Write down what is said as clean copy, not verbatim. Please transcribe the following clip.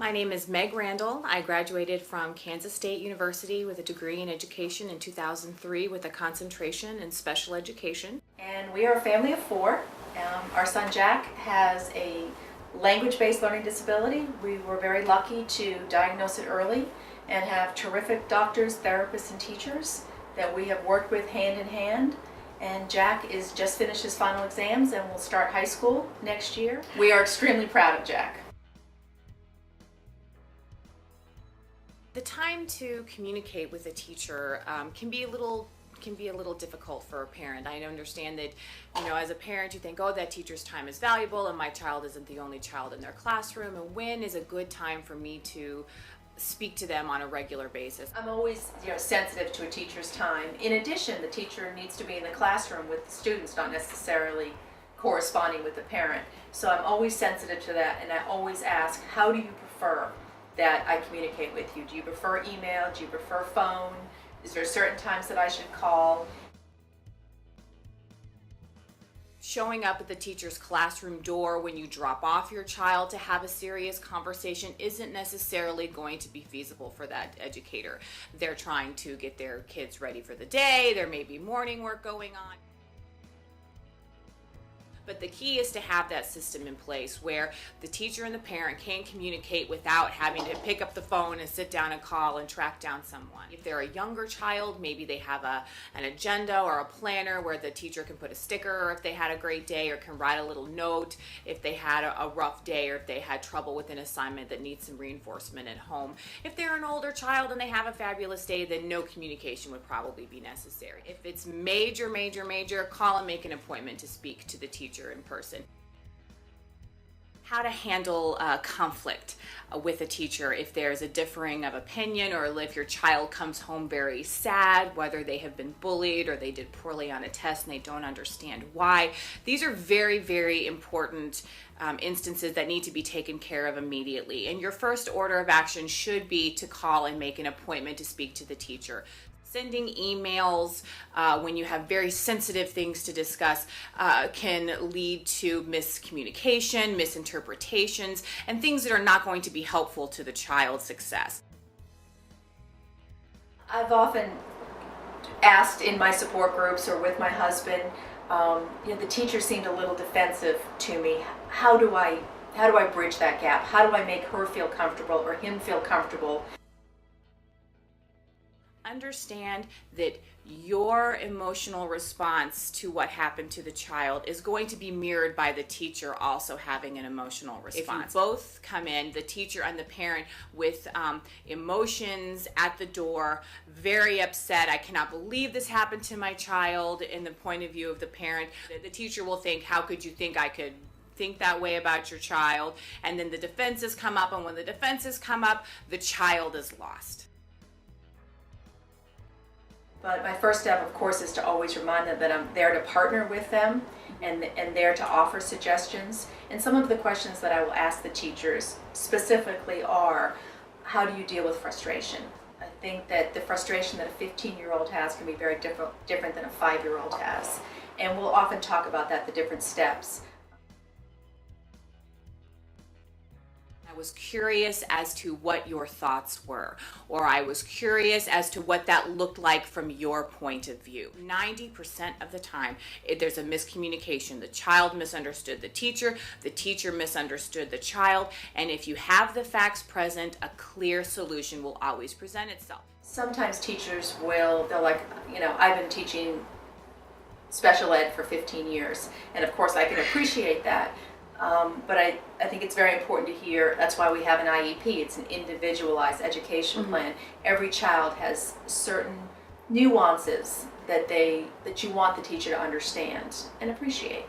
My name is Meg Randall. I graduated from Kansas State University with a degree in education in 2003 with a concentration in special education. And we are a family of four. Our son Jack has a language-based learning disability. We were very lucky to diagnose it early and have terrific doctors, therapists, and teachers that we have worked with hand in hand. And Jack is just finished his final exams and will start high school next year. We are extremely proud of Jack. The time to communicate with a teacher can be a little difficult for a parent. I understand that, as a parent, you think, oh, that teacher's time is valuable and my child isn't the only child in their classroom, and when is a good time for me to speak to them on a regular basis? I'm always sensitive to a teacher's time. In addition, the teacher needs to be in the classroom with the students, not necessarily corresponding with the parent. So I'm always sensitive to that, and I always ask, how do you prefer that I communicate with you? Do you prefer email? Do you prefer phone? Is there certain times that I should call? Showing up at the teacher's classroom door when you drop off your child to have a serious conversation isn't necessarily going to be feasible for that educator. They're trying to get their kids ready for the day. There may be morning work going on. But the key is to have that system in place where the teacher and the parent can communicate without having to pick up the phone and sit down and call and track down someone. If they're a younger child, maybe they have an agenda or a planner where the teacher can put a sticker if they had a great day, or can write a little note if they had a rough day, or if they had trouble with an assignment that needs some reinforcement at home. If they're an older child and they have a fabulous day, then no communication would probably be necessary. If it's major, call and make an appointment to speak to the teacher in person. How to handle conflict with a teacher if there's a differing of opinion, or if your child comes home very sad, whether they have been bullied or they did poorly on a test and they don't understand why. These are very, very important instances that need to be taken care of immediately. And your first order of action should be to call and make an appointment to speak to the teacher. Sending emails when you have very sensitive things to discuss can lead to miscommunication, misinterpretations, and things that are not going to be helpful to the child's success. I've often asked in my support groups or with my husband, the teacher seemed a little defensive to me. How do I bridge that gap? How do I make her feel comfortable or him feel comfortable? Understand that your emotional response to what happened to the child is going to be mirrored by the teacher also having an emotional response. If you both come in, the teacher and the parent, with emotions at the door, very upset, I cannot believe this happened to my child, in the point of view of the parent, the teacher will think, how could you think I could think that way about your child? And then the defenses come up, and when the defenses come up, the child is lost. But my first step, of course, is to always remind them that I'm there to partner with them and there to offer suggestions. And some of the questions that I will ask the teachers specifically are, how do you deal with frustration? I think that the frustration that a 15-year-old has can be very different than a 5-year-old has. And we'll often talk about that, the different steps. I was curious as to what your thoughts were, or I was curious as to what that looked like from your point of view. 90% of the time, there's a miscommunication. The child misunderstood the teacher misunderstood the child, and if you have the facts present, a clear solution will always present itself. Sometimes teachers they're like, I've been teaching special ed for 15 years, and of course I can appreciate that. But I think it's very important to hear, that's why we have an IEP, it's an individualized education plan. Every child has certain nuances that you want the teacher to understand and appreciate.